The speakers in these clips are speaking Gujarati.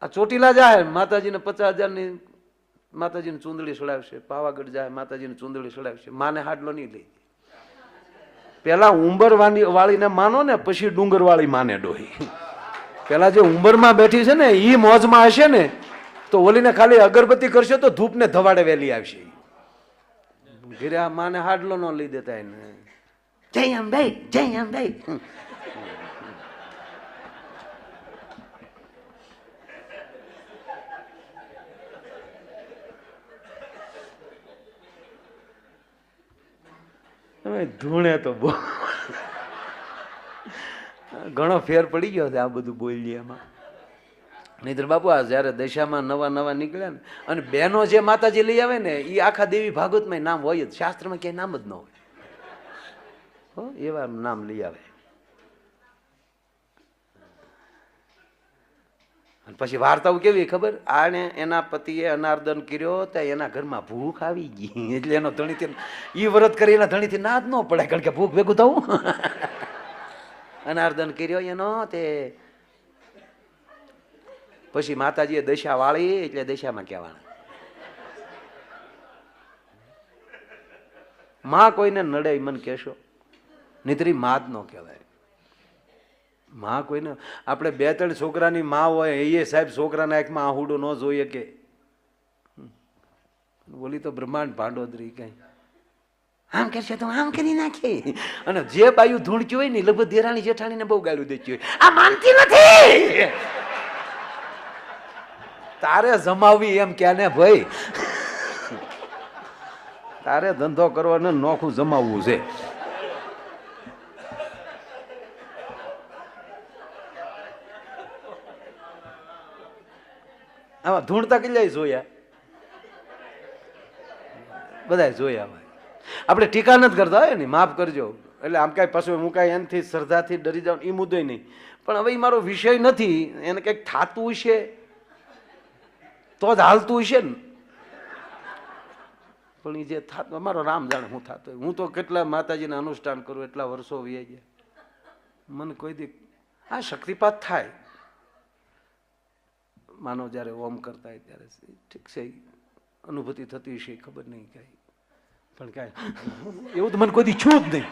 આ ચોટીલા જાય માતાજીને 50,000ની માતાજીને ચૂંદડી ચડાવશે, પાવાગઢ જાય માતાજીને ચૂંદડી ચડાવશે, માને હાડલો નહીં લઈ. પેલા ઉંબર વાળીને માનો ને પછી ડુંગર વાળી માને ડોહી. પેલા જે ઉંબરમાં બેઠી છે ને ઈ મોજમાં હશે ને તો ઓલીને ખાલી અગરબત્તી કરશે તો ધૂપ ને ધવાડે વેલી આવશે. ઘરે આ માને હાડલો ન લઈ દેતા એને. જય અંબે, જય અંબે. ધૂણે તો બહુ ઘણો ફેર પડી ગયો છે આ બધું બોલીએ એમાં. નહીતર બાપુ આ જયારે દશામાં નવા નવા નીકળ્યા ને અને બહેનો જે માતાજી લઈ આવે ને એ આખા દેવી ભાગવતમાં નામ હોય જ, શાસ્ત્રમાં ક્યાંય નામ જ ન હોય, એવા નામ લઈ આવે. અને પછી વાર્તાઓ કેવી ખબર, આને એના પતિએ અનાર્દન કર્યો ત્યાં એના ઘરમાં ભૂખ આવી ગઈ એટલે એનો ધણીથી ઈ વ્રત કરી એના ધણીથી ના જ ન પડે કારણ કે ભૂખ ભેગું થવું. અનાર્દન કર્યો એનો તે પછી માતાજીએ દશા વાળી એટલે દશામાં કહેવાના. માં કોઈને નડે મને કહેશો, નહીતર માં જ ન કહેવાય. માં કોઈને આપણે 2-3 છોકરાની માં હોય એ સાહેબ છોકરાના આંખમાં આહુડું ન જોઈએ કે બોલી તો બ્રહ્માંડ ભાંડોદરી કઈ આમ કરશે તો આમ કરી નાખે. અને જે બાયું ધૂણક્યું હોય ને લગભગ દેરાણી જેઠાણીને બહુ ગાળું દેતી હોય, આ માનતી નથી. તારે જમાવવી એમ ક્યાં ને ભાઈ, તારે ધંધો કરવાનો નોખું જમાવવું છે. આમાં ધૂણતા કેટલાય જોયા, બધા જોયા ભાઈ. આપણે ટીકા નથી કરતા હોય ને, માફ કરજો. એટલે આમ કાંઈ પાછું હું કાંઈ એનાથી શ્રદ્ધાથી ડરી જાઉં એ મુદ્દો નહીં, પણ હવે મારો વિષય નથી. એને કંઈક થતું હશે તો જ હાલતું હશે ને, પણ એ જે થતું અમારો રામ જાણે હું થતો. હું તો કેટલા માતાજીના અનુષ્ઠાન કરું, એટલા વર્ષો વી ગયા, મને કોઈ દી આ શક્તિપાત થાય. માનો જ્યારે ઓમ કરતા હોય ત્યારે ઠીક છે અનુભૂતિ થતી હશે ખબર નહીં કાંઈ, પણ કાંઈ એવું તો મને કોઈ દી છું જ નહીં.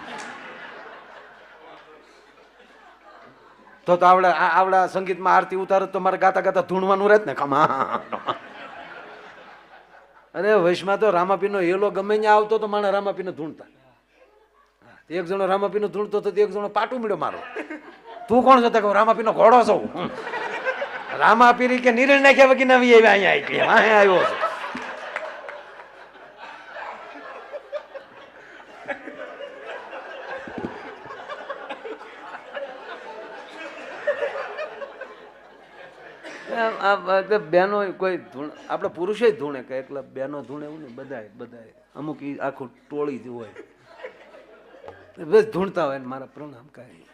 તો આવડા સંગીતમાં આરતી ઉતારો તો મારે ગાતા ગાતા ધૂણવાનું રહેત ને ખમા. અરે વૈશમાં તો રામાપીનો હેલો ગમે ત્યાં આવતો તો માણસ રામાપીને ધૂણતા. એક જણો રામાપીનો ધૂણતો તો એક જણો પાટું મળ્યો મારો. તું કોણ છો? રામાપીનો ઘોડો છો. રામાપીરી કે નિર્ણય નાખ્યા વગી નવી આવ્યા અહીંયા આવ્યો છે. બહેનો કોઈ આપડે પુરુષે જ ધૂણે કે એકલા બહેનો ધૂણે એવું ને, બધાય અમુક આખું ટોળી જ હોય બસ ધૂણતા હોય ને મારા પ્રણામ કાંઈ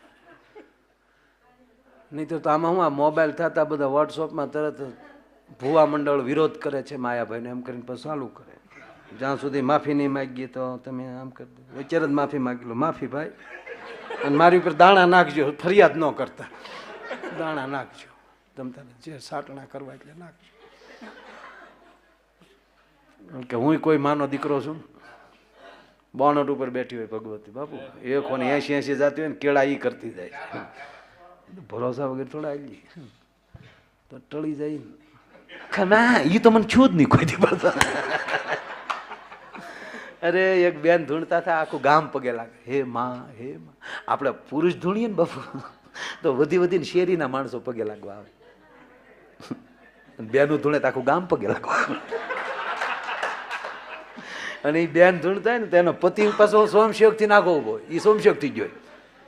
નહીં. તો આમાં હું આ મોબાઈલ થતા બધા વોટ્સઅપમાં તરત ભુવા મંડળ વિરોધ કરે છે માયાભાઈને એમ કરીને પછી ચાલુ કરે. જ્યાં સુધી માફી નહીં માગીએ તો તમે આમ કરી દો, અત્યારે જ માફી માગી લો. માફી ભાઈ, અને મારી ઉપર દાણા નાખજો, ફરિયાદ ન કરતા, દાણા નાખજો. તમતાને જે સાટણા કરવા એટલે નાખજો. કે હું કોઈ માનો દીકરો છું, બોનટ ઉપર બેઠી હોય ભગવતી બાપુ, એક કોને 80 જાતી હોય ને કેળા ઈ કરતી જાય. ભરોસા વગર થોડા આવી તો ટળી જાય. ખમા ઈ તો મને છું જ નહીં કોઈ દી. અરે એક બેન ધૂણતા હતા, આખું ગામ પગે લાગે, હે માં હે માં. આપણે પુરુષ ધૂણીએ ને બાપુ તો વધી વધીને શેરીના માણસો પગે લાગવા આવે. બેનું ધૂણે તો આખું ગામ પગે લાગવા આવે. અને એ બેન ધૂણતા હોય ને તેનો પતિ પાછો સોમશેક થી નાખો ઉભો, એ સોમશેક થી જોઈ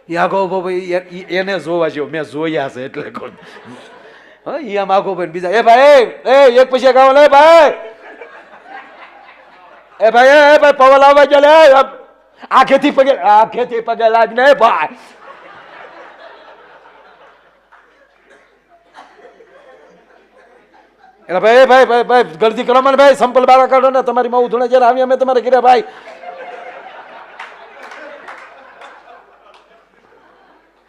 એ આખો ઉભો ભાઈ એને જોવા જેવો મેં જોયા છે એટલે કોણ. હા એ આમ આખો ભાઈ બીજા એ ભાઈ એક પછી ગાવ લે ભાઈ, એ ભાઈ પવન આવવા ચાલે આખેથી પગે લાગ ને ભાઈ. એટલે ભાઈ ભાઈ ભાઈ ભાઈ ગલતી કરો મને ભાઈ, સંપલ બારા કાઢો ને, તમારી માવું ધૂણે જયારે આવી અમે તમારે કર્યા ભાઈ.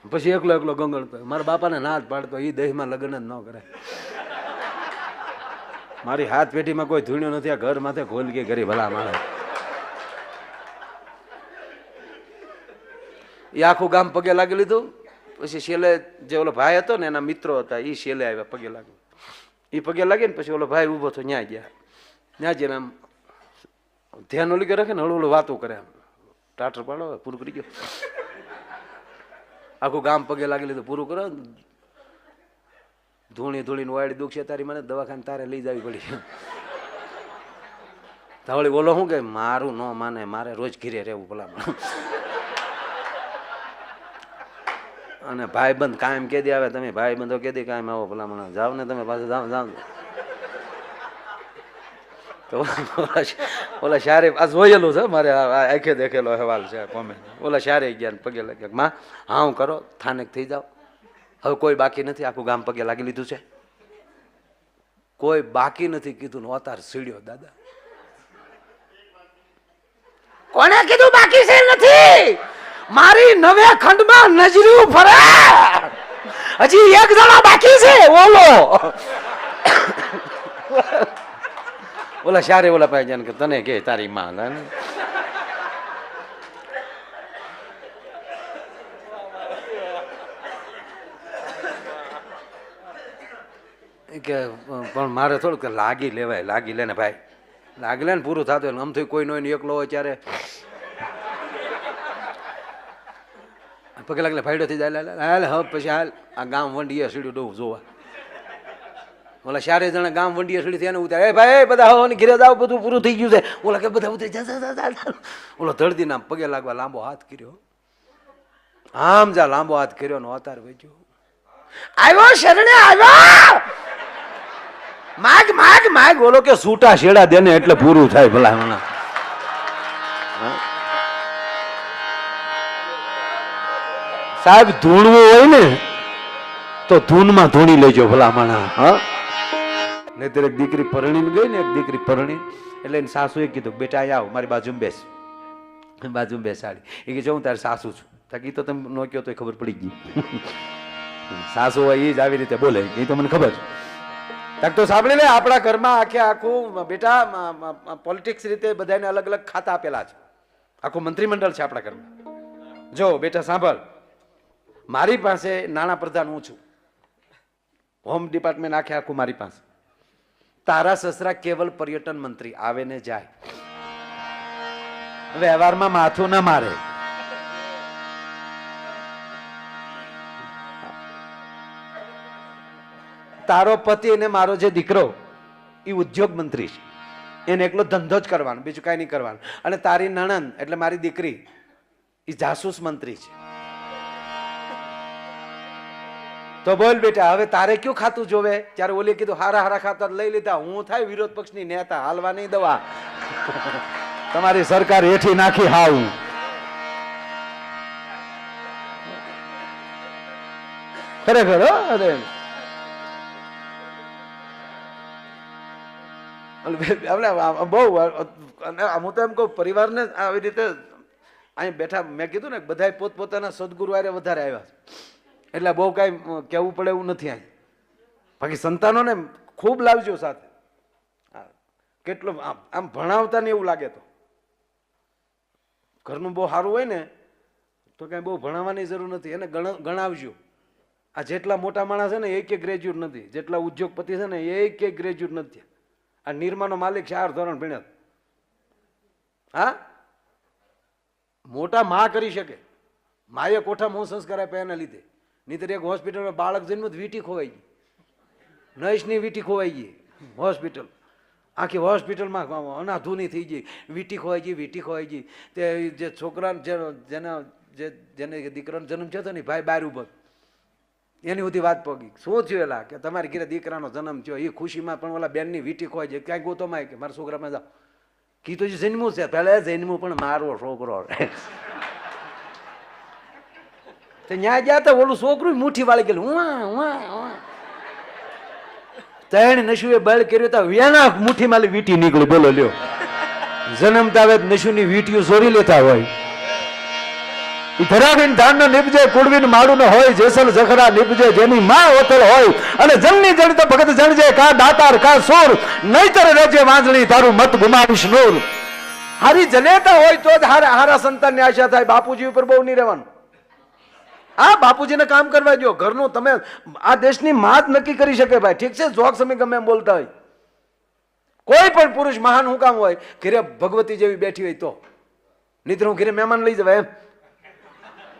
પછી એકલો ગંગણતો મારા બાપાને ના જ પાડતો, એ દેહમાં લગ્ન જ ન કરે. મારી હાથ પેઢીમાં કોઈ ધૂણ્યો નથી, આ ઘર માથે ખોલ કે કરી ભલા મારે. એ આખું ગામ પગે લાગી લીધું. પછી શેલે જે ઓલો ભાઈ હતો ને એના મિત્રો હતા, એ શેલે આવ્યા પગે લાગ્યું. એ પગે લાગે ને પછી ઓલો ભાઈ ઉભો થયો, ન્યા ગયા. ન્યા જઈને આમ ધ્યાન ઓલી કે રાખે ને હળવું વાતો કરે, આમ ટાટર પાડો, પૂરું કરી ગયો. આખું ગામ પગે લાગી લીધું, પૂરું કરો. ધૂણી ધૂણીને વાળી દુઃખ છે તારી, મને દવાખાને તારે લઈ જવી પડી. ધવળી બોલો શું કે મારું ન માને, મારે રોજ ઘીરે રહેવું ભલા. અને ભાઈબંધ કાયમ કે દે આવે, તમે ભાઈબંધો કે દે કાયમ આવો ભલા જાઓ ને તમે પાછું જાઓ જાઓ. તો ઓલા શારે આ જોયેલું છે મારે, આંખે દેખેલો અહેવાલ છે કોમેન્ટ. ઓલા શારે ગયા પગે લાગ્યા, માં હા હું કરો થાનેક થઈ જાઓ, હવે કોઈ બાકી નથી. આખું ગામ પગે લાગી લીધું છે, કોઈ બાકી નથી કીધું. અતાર સીડ્યો દાદા. કોને કીધું બાકી છે નથી? મારી નવે ખંડમાં નજર્યું ફરે, હજી એક જણા બાકી છે. ઓલો ઓલા શારે ઓલા ભાઈ જાન કે તને કે તારી માં કે પણ મારે થોડુંક લાગી લેવાય. લાગી લે ને ભાઈ, લાગી લે ને પૂરું થતું હોય. આમ થઈ કોઈ નો એકલો હોય ત્યારે પગે લાગલે ફાયડો થઈ જાય. હાલ હવે પછી હાલ આ ગામ વંડીએ સીડ્યું ડોવું જોવા. ઓલા ચારે જણા ગામ વંડીએ સીડી થયા ને ઉતારે, એ ભાઈ બધા હવાની ઘેરે જાવ, બધું પૂરું થઈ ગયું છે. ઓલા કે બધા ઉતરી જા. ઓલો ધરતી નામ પગે લાગવા લાંબો હાથ કર્યો, આમ જા લાંબો હાથ કર્યો ને અતાર વેચ્યો. આવ્યો શરણે આવ્યો, માગ માગ માગ. ઓલો કે સૂટા શેડા દે ને એટલે પૂરું થાય ભલા મને. સાહેબ ધૂણવું હોય ને તો ધૂનમાં ધૂણી લેજો ભલા માણા. હા નહીતર એક દીકરી પરણી ગઈ ને, એક દીકરી પરણી એટલે એને સાસુએ કીધું બેટા અહીંયા આવ, મારી બાજુમાં બેસ. બાજુમાં બેસાડી. એ કે જો હું તારી સાસુ છું. તાકી તો તમે નો કહો તો ખબર પડી ગઈ. સાસુ હોય એ જ આવી રીતે બોલે, એ તો મને ખબર. તાક તો સાંભળી લે, આપણા ઘરમાં આખે આખું બેટા પોલિટિક્સ રીતે બધાને અલગ અલગ ખાતા આપેલા છે. આખું મંત્રીમંડળ છે આપણા ઘરમાં. જો બેટા સાંભળ, મારી પાસે નાણાં પ્રધાન હું છું, હોમ ડિપાર્ટમેન્ટ આખે આખું મારી પાસે. તારા સસરા કેવલ પર્યટન મંત્રી, આવે ને જાય, વ્યવહારમાં માથું ના મારે. તારો પતિ અને મારો જે દીકરો એ ઉદ્યોગ મંત્રી છે, એને એકલો ધંધો જ કરવાનો, બીજું કઈ નહીં કરવાનું. અને તારી નણંદ એટલે મારી દીકરી એ જાસૂસ મંત્રી છે. તો બોલ બેટા હવે તારે કયું ખાતું જોવે? ત્યારે ઓલી કીધું હારા હારા ખાતા લઈ લીધા, હું થાય વિરોધ પક્ષની નેતા, હાલવા નહીં દવા. તમારી સરકાર હેઠી નાખી હાવ. ખરેખર અરે બહુ હું તો એમ કહું પરિવારને આવી રીતે અહીં બેઠા, મેં કીધું ને બધા પોતપોતાના સદગુરુ આરે વધારે આવ્યા એટલે બહુ કઈ કહેવું પડે એવું નથી. અહીં બાકી સંતાનોને ખૂબ લાવજો સાથે. કેટલું આમ ભણાવતા ને એવું લાગે તો ઘરનું બહુ સારું હોય ને તો કઈ બહુ ભણાવવાની જરૂર નથી, એને ગણાવજો. આ જેટલા મોટા માણસ છે ને એક ગ્રેજ્યુએટ નથી, જેટલા ઉદ્યોગપતિ છે ને એક ગ્રેજ્યુએટ નથી. આ નિર્માનો માલિક 4 ધોરણ ભણ્યા. હા મોટા માં કરી શકે, માએ કોઠા મોં સંસ્કાર આપ્યા એના લીધે. નહીતર એક હોસ્પિટલમાં બાળક જન્મ વીટી ખોવાઈ ગઈ, નઈશની વીટી ખોવાઈ ગઈ. હોસ્પિટલ આખી હોસ્પિટલમાં અનાધૂની થઈ ગઈ, વીટી ખોવાઈ ગઈ, વીટી ખોવાઈ ગઈ. તે જે છોકરા જેને દીકરાનો જન્મ થયો હતો ને ભાઈ બહાર ઉભો, એની બધી વાત પગી. શું થયું એલા કે તમારી ઘરે દીકરાનો જન્મ થયો, એ ખુશીમાં પણ ઓલા બેનની વીટી ખોવાઈ જાય. ક્યાંક ગોતોમાં કે મારા છોકરામાં જાઓ, કીધું છે જન્મું છે, પહેલા જન્મું પણ મારો છોકરો. ત્યાં ગયા તો ઓલું છોકરું મુઠ્ઠી વાળી ગયેલું. 3 નશુએ બળ કર્યો તો વેના મુઠ્ઠી માલી વીટી નીકળી. બોલો લ્યો, જન્મતા હવે નશુની વીટીઓ ચોરી લેતા હોય. ધરાવીને ધાન ન નીપજે, કુળવીને માળું ન હોય, જેસલ જખરા નીપજે, જેની માં ઓથલ હોય, અને જમની જણ તો ભગત જણજે, કા દાતાર કા સુર, નહીતર રેજે વાંજણી, તારું મત ગુમાવીશ નૂર. હારી જનેતા હોય તો જ હારા સંતાનની આશા થાય. બાપુજી ઉપર બહુ નહીં રહેવાનું. આ બાપુજીને કામ કરવા દો. ઘરનું તમે આ દેશની માં જ નક્કી કરી શકે ભાઈ. ઠીક છે, જોક સમય ગમે એમ બોલતા હોય. કોઈ પણ પુરુષ મહાન હું કામ હોય, ઘરે ભગવતી જેવી બેઠી હોય તો. નહીં હું ઘરે મહેમાન લઈ જવાય એમ.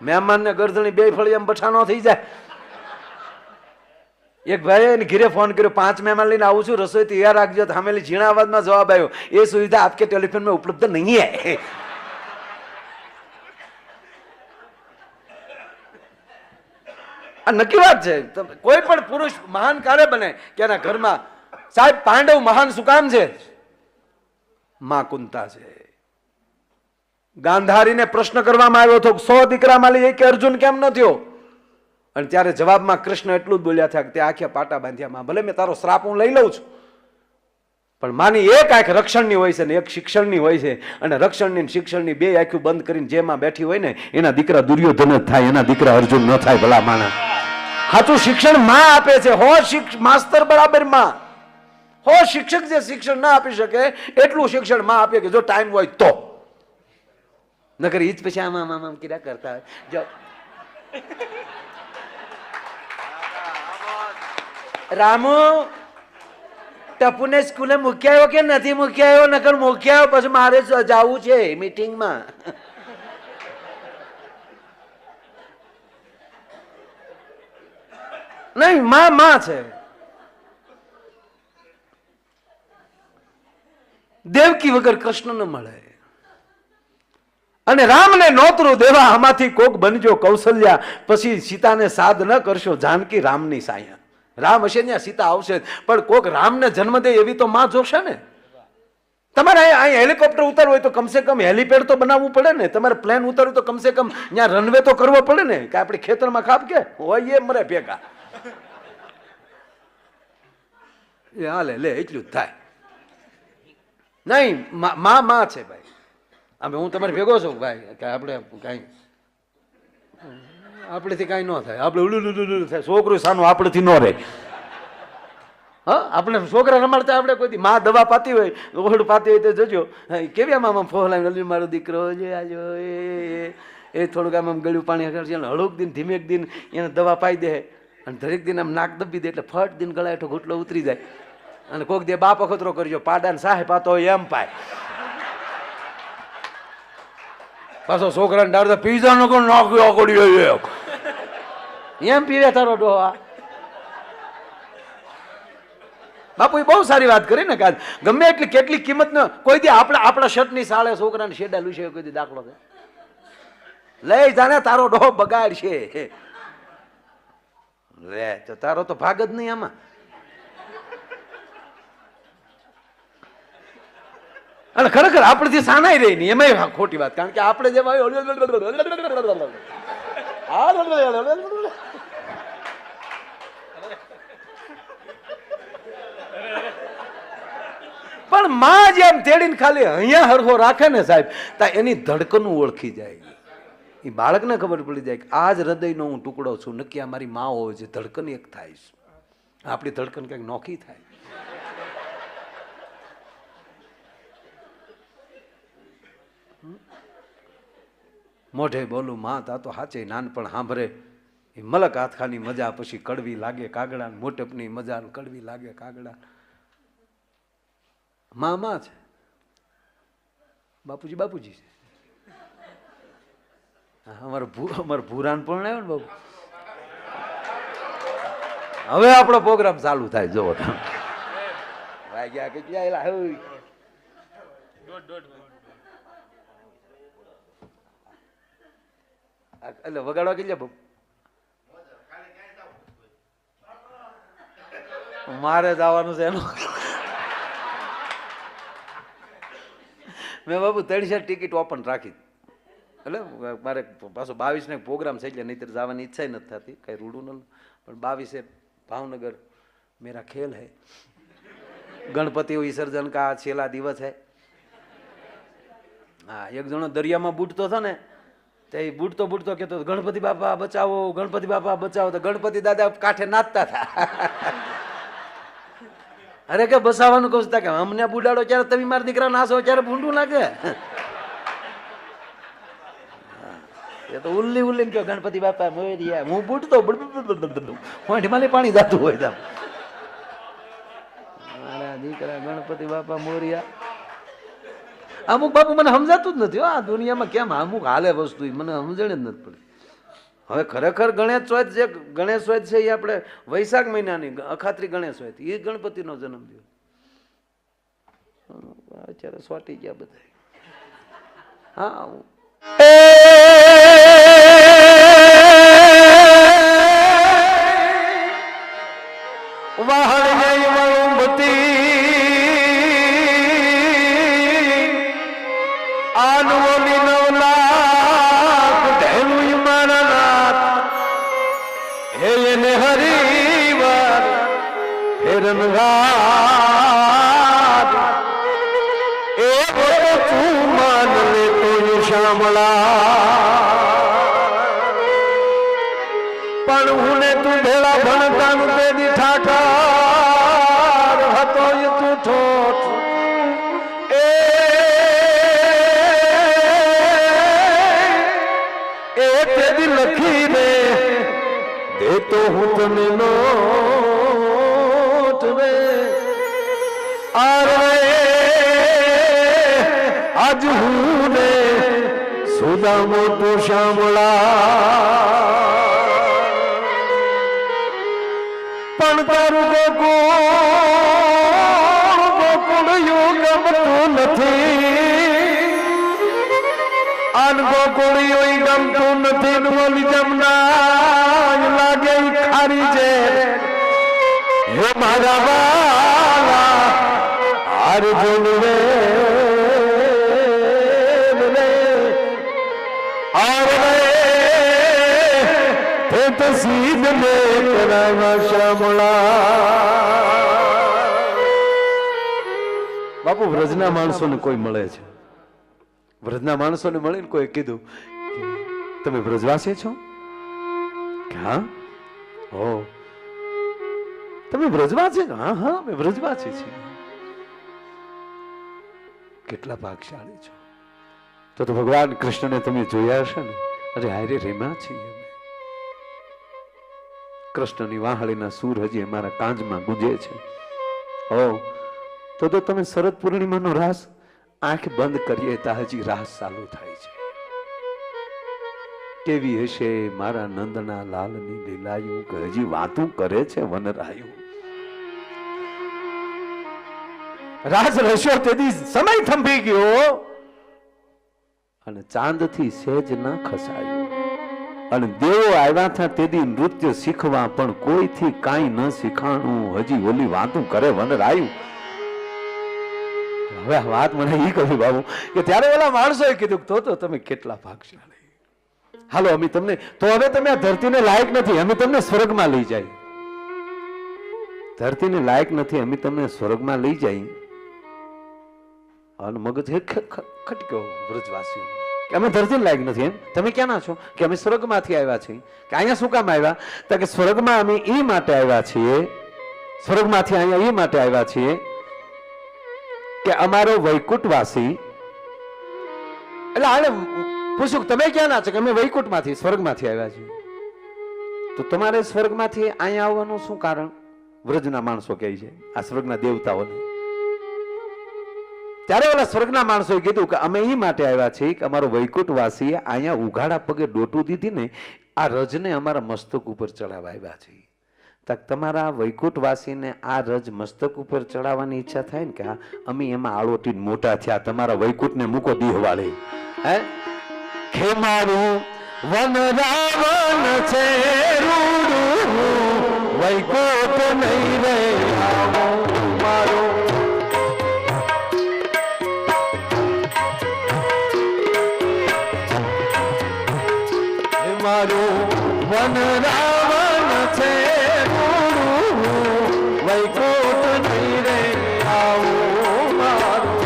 મહેમાન ને ગરદણી બે ફળી એમ બઠાનો થઈ જાય. એક ભાઈ એને ઘરે ફોન કર્યો, 5 મહેમાન લઈને આવું છું, રસોઈ તૈયાર રાખજો. સામેલી ઝીણા અવાજમાં જવાબ આવ્યો, એ સુવિધા આપકે ટેલિફોન में उपलब्ध नहीं है. આ નક્કી વાત છે. કોઈ પણ પુરુષ મહાન ક્યારે બને કે એના ઘરમાં સાહેબ પાંડવ મહાન શું કામ છે? માં કુંતા છે. ગાંધારીને પ્રશ્ન કરવામાં આવ્યો હતો, 100 દીકરામાં લઈ કે અર્જુન કેમ ન થયો? અને ત્યારે જવાબમાં કૃષ્ણ એટલું જ બોલ્યા હતા કે તે આંખે પાટા બાંધ્યા, માં ભલે મેં તારો શ્રાપ હું લઈ લઉં છું, પણ માની એક આંખ રક્ષણની હોય છે ને એક શિક્ષણની હોય છે. અને રક્ષણની શિક્ષણની બે આંખો બંધ કરીને જેમાં બેઠી હોય ને એના દીકરા દુર્યોધન જ થાય, એના દીકરા અર્જુન ન થાય. ભલા માણસ સાચું શિક્ષણ માં આપે છે. માસ્તર બરાબર માં. શિક્ષક જે શિક્ષણ ના આપી શકે એટલું શિક્ષણ માં આપે કે જો ટાઈમ હોય તો. નકર ઈ જ પછી આમ કિરા કરતા હોય. રામુ ટપુને સ્કૂલે મૂકી આવ્યો કે નથી મૂકી આવ્યો? નકર મૂકી આવ્યો પછી મારે જવું છે મીટિંગમાં. નહીં, માં છે. દેવકી વગર કૃષ્ણ ન મળે. અને રામને નોતરું દેવા આમાંથી કોક બનજો કૌશલ્યા, પછી સીતાને સાદ ન કરશો જાનકી રામની સાયા. રામ હશે ત્યાં સીતા આવશે, પણ કોક રામને જન્મ દે એવી તો માં જોશે ને. તમારે અહીં હેલિકોપ્ટર ઉતારવું હોય તો કમસે કમ હેલિપેડ તો બનાવવું પડે ને. તમારે પ્લેન ઉતારવું તો કમસે કમ ત્યાં રનવે તો કરવો પડે ને. કે આપણે ખેતરમાં ખાપ કે હોય એ મરે ભેગા. એ હાલે લે એટલું જ થાય. નહીં, માં છે ભાઈ. અમે હું તમારે ભેગો છું ભાઈ, કે આપણે કાંઈ આપણેથી કાંઈ ન થાય. આપણે ઉલુલુલુલુલું થાય. છોકરું સાનું આપણેથી ન રહે. હા, આપણે છોકરા રમાડતા આપણે કોઈ માં દવા પાતી હોય, ઓહડ પાતી હોય તો જોજો કેવી આમ ફોહલાવી મારો દીકરો છે આજો એ થોડુંક આમ ગળ્યું પાણી હળુક દિન ધીમેક દિન એને દવા પાઈ દે, અને દરેક દિન આમ નાક દબી દે એટલે ફટ દિન ગળા હેઠો ઘૂંટલો ઉતરી જાય. અને કોઈક દે બાપ અખતરો કરજો, પાડાને સાહે પાતો હોય એમ પાય. પાછો છોકરાને ડાળતા પીઝા નો કોણ નાખ્યો કોડ્યો એમ પીવે તારો ડોહા. બાપુ એ બહુ સારી વાત કરી ને, કાજ ગમે એટલી કેટલી કિંમત ન કોઈ દી આપણા શર્ટની સાળે છોકરાને શેડા લૂસે કોઈ દી દાખલો છે લઈ જાને તારો ડોહો બગાડશે રે તો તારો તો ભાગ જ નહીં આમાં. અને ખરેખર આપણેથી સાનાઈ રહી નહીં એમાં ખોટી વાત, કારણ કે આપણે જેમાં પણ માં જેમ તેડીને ખાલી અહીંયા હરખો રાખે ને સાહેબ, તા એની ધડકન ઓળખી જાય. એ બાળકને ખબર પડી જાય કે આ જ હૃદયનો હું ટુકડો છું, નક્કી આ મારી માં હોય છે. ધડકન એક થાય છે, આપણી ધડકન કંઈક નોખી થાય. મોઢે બોલું માં તા તો હાચે નાનપણ સાંભળે. એ મલક હાથખાની મજા પછી કડવી લાગે કાગડા, મોટપની મજા કડવી લાગે કાગડા. માં છે, બાપુજી બાપુજી છે. અમારું ભૂરાન પણ આવ્યો ને બાબુ. હવે આપણો પ્રોગ્રામ ચાલુ થાય. જોવો વાગ્યા કેટલા એટલે વગાડવા કેટલા બાબુ? મારે જવાનું છે એનું. મેં બાબુ 3 ટિકિટ ઓપન રાખી. એટલે મારે પાછો 22 પ્રોગ્રામ છે એટલે નહીતર જવાની ઈચ્છા નથી થતી, કઈ રૂડું ન. પણ 22 ભાવનગર મેરા ખેલ હૈ. ગણપતિ વિસર્જન કા છેલ્લા દિવસ હૈ. હા, એક જણો દરિયામાં બૂટતો હતો ને તે બુડતો બુડતો કહેતો ગણપતિ બાપા બચાવો, ગણપતિ બાપા બચાવો. તો ગણપતિ દાદા કાંઠે નાચતા હતા. અરે કે બસાવાનું કહું કે અમને બુડાડો ત્યારે તમે મારા દીકરા નાસો ત્યારે ભૂંડું લાગે. એ તો ઉલ્લી ઉલ્લી કયો ગણપતિ બાપા મોરિયા. હું બુડતો હોંઠમાં પાણી જાતું હોય તો મારા દીકરા ગણપતિ બાપા મોરિયા. અમુક બાપુ મને સમજાતું જ નથી. આ દુનિયામાં કેમ અમુક હાલે વસ્તુ મને સમજણ જ નથી પડી. હવે ખરેખર ગણેશ ચોથ જે ગણેશ ચોથ છે એ આપણે વૈશાખ મહિનાની અખાત્રી ગણેશ ચોથ એ ગણપતિનો જન્મ થયો. અત્યારે સોટી ગયા બધા. હા પણ હું ને તું ભેળા ભણતાનું તે દી ઠાઠાર હતો એ તું ઠોઠ. એ તે દી લખી દે દેતો હું તને નોટ રે. અરે આજ હું ને સુદામો તું શામળા. પણ તારું ગોકુળ યું ગમતું નથી. આન ગોકુળ યું ગમતું નથી. બોલી જમના લાગે ખારી છે. હે મારા વાલા અર્જુન રે સીધ મે કરાવા શામળા. બાપુ વ્રજના માણસોને કોઈ મળે છે. વ્રજના માણસોને મળીને કોઈ કીધું તમે વ્રજવાસી છો? હા. ઓ તમે વ્રજવાસી? હા હા અમે વ્રજવાસી છીએ. કેટલા ભાગશાળી છો. તો ભગવાન કૃષ્ણને તમે જોયા હશે ને. અરે હારે રેમા છીએ. કૃષ્ણની વાહળીના સૂર હજી અમારા કાંજમાં ગુંજે છે. ઓ તો તમે શરદ પૂર્ણિમાનો રાસ આંખ બંધ કરીએ તો હજી રાસ ચાલુ થાય છે. કેવી હશે મારા નંદના લાલની લીલાયું કે હજી વાતું કરે છે વનરાયું. રાસ રસ્યો તેથી સમય થંભી ગયો અને ચાંદથી સેજ ન ખસાયું. અને દેવો આવ્યા હતા તેથી નૃત્ય શીખવા પણ કોઈથી કાંઈ ન શીખાણું. હજી ઓલી વાતું કરે વનરાયું. હવે વાત મને એ કહ્યું બાબુ કે ત્યારે ઓલા માણસોએ કીધું તો તમે કેટલા ભાગશાળી. હાલો અમે તમને તો હવે તમે આ ધરતીને લાયક નથી. અમે તમને સ્વર્ગમાં લઈ જાય. ધરતીને લાયક નથી. અમે તમને સ્વર્ગમાં લઈ જાય. અને મગજ ખટક્યો વ્રજવાસીઓ. અમે ધરતીને લાયક નથી. એમ તમે ક્યાંના છો? કે અમે સ્વર્ગમાંથી આવ્યા છીએ. કે અહીંયા શું કામ આવ્યા? તો કે સ્વર્ગમાં અમે એ માટે આવ્યા છીએ. સ્વર્ગમાંથી અહીંયા એ માટે આવ્યા છીએ કે અમારો વૈકુંઠવાસી. એટલે આને પૂછ્યું તમે ક્યાંના છો? કે અમે વૈકુંઠમાંથી સ્વર્ગમાંથી આવ્યા છીએ. તો તમારે સ્વર્ગમાંથી અહીંયા આવવાનું શું કારણ? વ્રજના માણસો કહે છે આ સ્વર્ગના દેવતાઓને. ત્યારે ઓલા સ્વર્ગના માણસોએ કીધું કે અમે એ માટે આવ્યા છીએ કે અમારો વૈકુંઠવાસી અહીંયા ઉઘાડા પગે ડોટું દીધી ને આ રજને અમારા મસ્તક ઉપર ચડાવવા આવ્યા છીએ. તમારા વૈકુંઠવાસીને આ રજ મસ્તક ઉપર ચડાવવાની ઈચ્છા થાય ને કે હા અમે એમાં આળોટી મોટા થયા. તમારા વૈકુંઠને મૂકો દીહવાળે. હે ખે મારું વન રાવણ છે રૂડું વૈકુંઠ નહીં રે આવો મારો. મારું વન રાવણ છે વૈકુંઠ નહીં રે આવું મારું.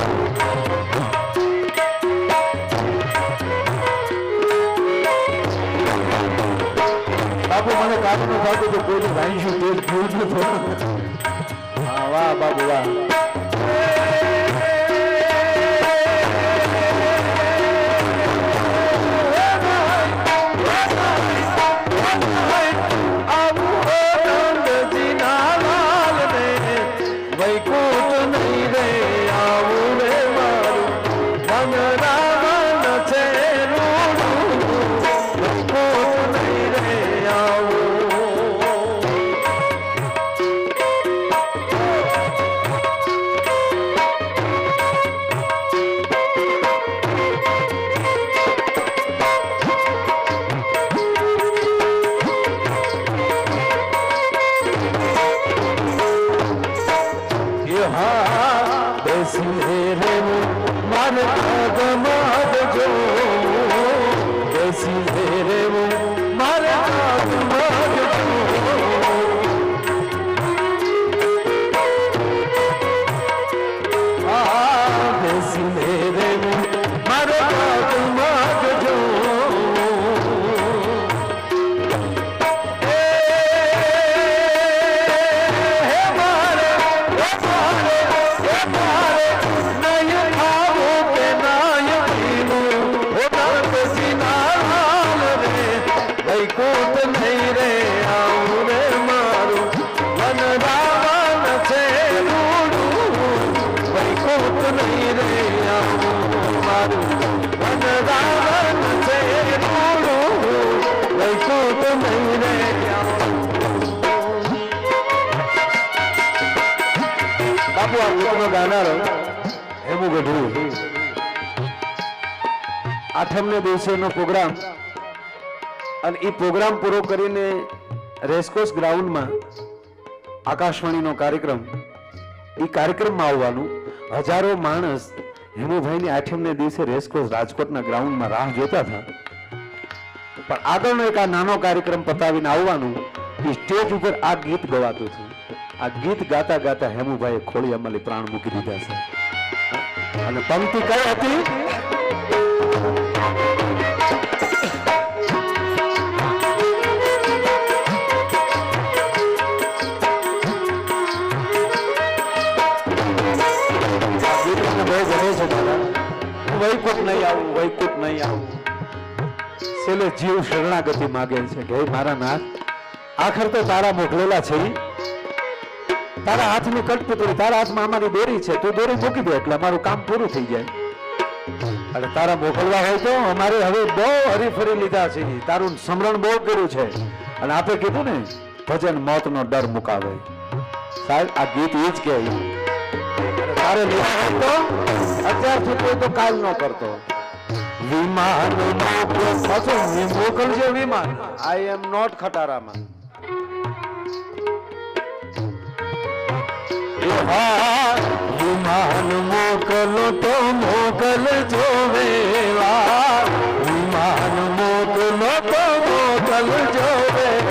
થતું તો કોઈને વાંચ્યું તે જ ભૂલતું થોડું. હા વાહ બાબુ વાહ. આઠમને દિવસેનો પ્રોગ્રામ અને એ પ્રોગ્રામ પૂરો કરીને રેસકોર્સ ગ્રાઉન્ડમાં આકાશવાણીનો કાર્યક્રમ, એ કાર્યક્રમમાં આવવાનું. હજારો માણસ હેમુભાઈની આઠમને દિવસે રેસકોર્સ રાજકોટના ગ્રાઉન્ડમાં રાહ જોતા હતા. પણ આગળનો એક આ નાનો કાર્યક્રમ પતાવીને આવવાનું. એ સ્ટેજ ઉપર આ ગીત ગવાતું હતું. આ ગીત ગાતા ગાતા હેમુભાઈએ ખોળી અમલી પ્રાણ મૂકી દીધા છે. અને પંક્તિ કઈ હતી? વૈકુંઠ નહીં આવું, વૈકુંઠ નહીં આવું. છેલ્લે જીવ શરણાગતિ માગે છે કે મારા નાથ, આખર તો તારા મોકલેલા છે. તારા હાથની કઠપુતળી, તારા હાથમાં અમારી દોરી છે, તું દોરી મૂકી દે એટલે અમારું કામ પૂરું થઈ જાય. અને તારા મોકલવા હોય તો અમારે હવે બહુ હરીફરી લીધા છે, તારું સ્મરણ બહુ કર્યું છે. અને આપે કીધું ને ભજન મોતનો ડર મુકાવે. સાહેબ આ ગીત એ જ કે તારે તો અત્યારથી કોઈ તો કાલ ન કરતો. વિમાન મોકલજો વિમાન. આઈ એમ નોટ ખટારામાં. વિમાન મોકલો તો મોકલજો વેલા. વિમાન મોકલો તો મોકલજો વેલા.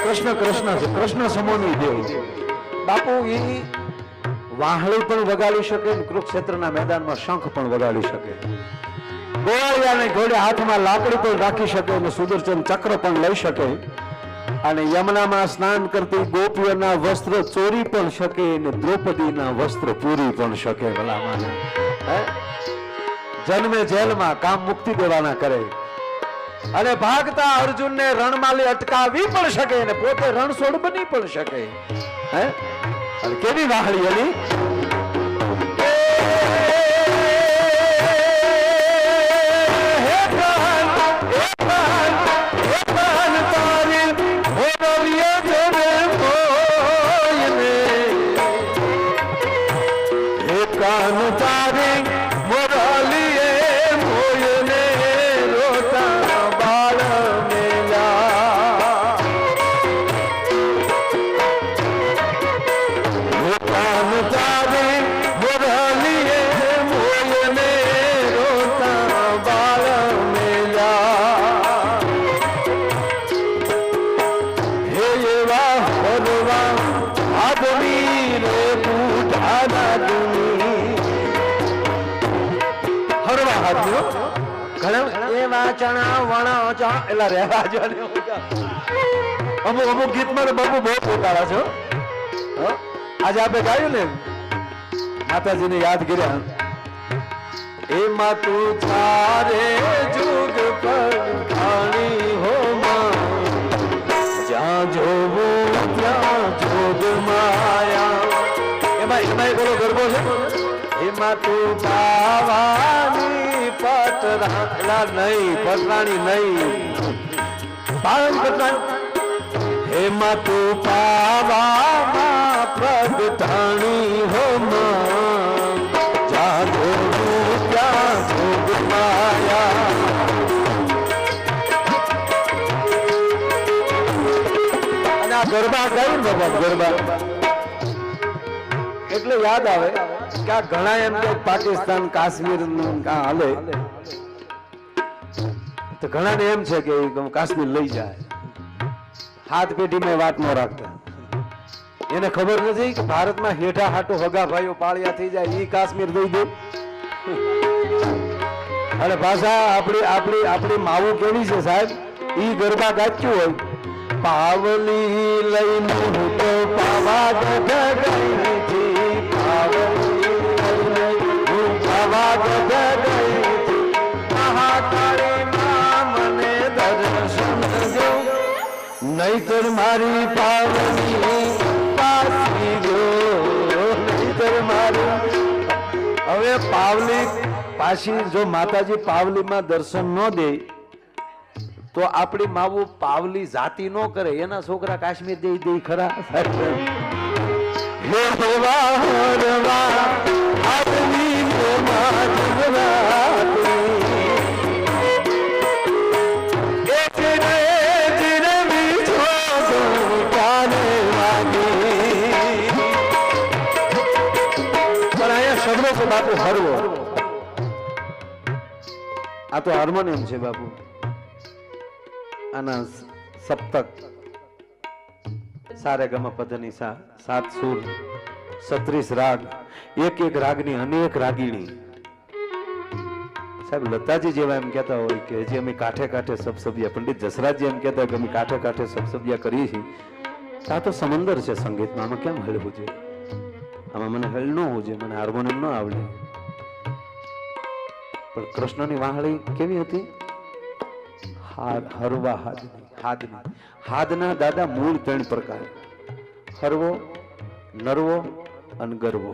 કૃષ્ણ કૃષ્ણ છે, કૃષ્ણ સમોની દેવ. બાપુ એ વાહળી પણ વગાડી શકે, કુરુક્ષેત્રના મેદાનમાં શંખ પણ વગાડી શકે, ગોળિયાને ઘોડે હાથમાં લાકડી પણ રાખી શકે અને સુદર્શન ચક્ર પણ લઈ શકે. અને યમુનામાં સ્નાન કરતી ગોપીઓના વસ્ત્ર ચોરી પણ શકે અને દ્રૌપદીના વસ્ત્ર પૂરી પણ શકે. ભલામાં જન્મે જેલમાં કામ મુક્તિ દેવાના કરે અને ભાગતા અર્જુનને રણમાલી અટકાવી પણ શકે અને પોતે રણછોડ બની પણ શકે. હે અને કેવી વાહળી એની ચણા વણા ચા એલા રહેવા જો અમુક અમુક ગીતમાં તો બાપુ બહુ પોતાડા છો આજે આપણે ગાયું ને માતાજીને યાદ કર્યા એમાં તું તારે જુગ પર ખાણી હો જ્યાં જોવું ત્યાં જોગ માયા એમાં એમાં એક ઓલો ગરબો છે એમાં તું પાવાની પટરા નહીં પટરાણી નહીં પાવન પટરાણી એમાં તું પાવામાં પ્રગટાણી હો જ્યાં જોવું ત્યાં જોગ માયા અને આ ગરબા ગાયું ને બાબા ગરબા એટલે યાદ આવે કે આ ઘણા એમ કે પાકિસ્તાન કાશ્મીર હાલે તો ઘણાને એમ છે કે કાશ્મીર લઈ જાય હાથ પેઢીમાં વાત ન રાખતા એને ખબર નથી કે ભારતમાં હેઠા હાટો હગા ભાઈઓ પાળિયા થઈ જાય ઈ કાશ્મીર દઈ દે અને પાછા આપણી માવું કેવી છે સાહેબ ઈ ગરબા ગાચ્યું હોય પાવલી લઈને હું તો પાવા ગઈ થી પાવલી લઈને હું પાવા ગઈ મહાકાળી માં મને દર્શન જો નહીતર મારી પાવલી પાછી જો નહીતર મારી હવે પાવલી પાછી જો માતાજી પાવલીમાં દર્શન ન દે તો આપણી માવું પાવલી જાતિ ન કરે એના છોકરા કાશ્મીર દે દે ખરા શબ્દો છે બાપુ હરવો આ તો હાર્મોનિયમ છે બાપુ આના સપ્તક સારે ગમ પધની સા 7 સુર 36 રાગ એક એક રાગની અનેક રાગીણી સાહેબ લતાજી જેવા એમ કહેતા હોય કે જે અમે કાંઠે કાંઠે સબસબિયા પંડિત જસરાજજી એમ કહેતા હોય કે અમે કાંઠે કાંઠે સબસબિયા કરીએ છીએ આ તો સમંદર છે સંગીતમાં આમાં કેમ હલવું જોઈએ આમાં મને હલ ન હોવું જોઈએ મને હાર્મોનિયમ ન આવડે પણ કૃષ્ણની વાહળી કેવી હતી હરવા હાદની હાદના દાદા મૂળ 3 પ્રકાર હરવો નરવો અને ગરવો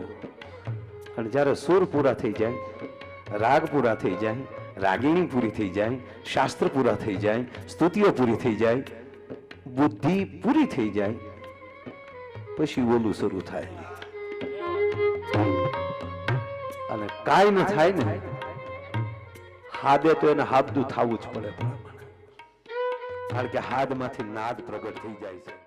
અને જ્યારે સુર પૂરા થઈ જાય રાગ પૂરા થઈ જાય રાગીણી પૂરી થઈ જાય શાસ્ત્ર પૂરા થઈ જાય સ્તુતિઓ પૂરી થઈ જાય બુદ્ધિ પૂરી થઈ જાય પછી ઓલું શરૂ થાય અને કાંઈ ન થાય ને હાદે તો એને હાદું થવું જ પડે કારણ કે હાદમાંથી નાદ પ્રગટ થઈ જાય છે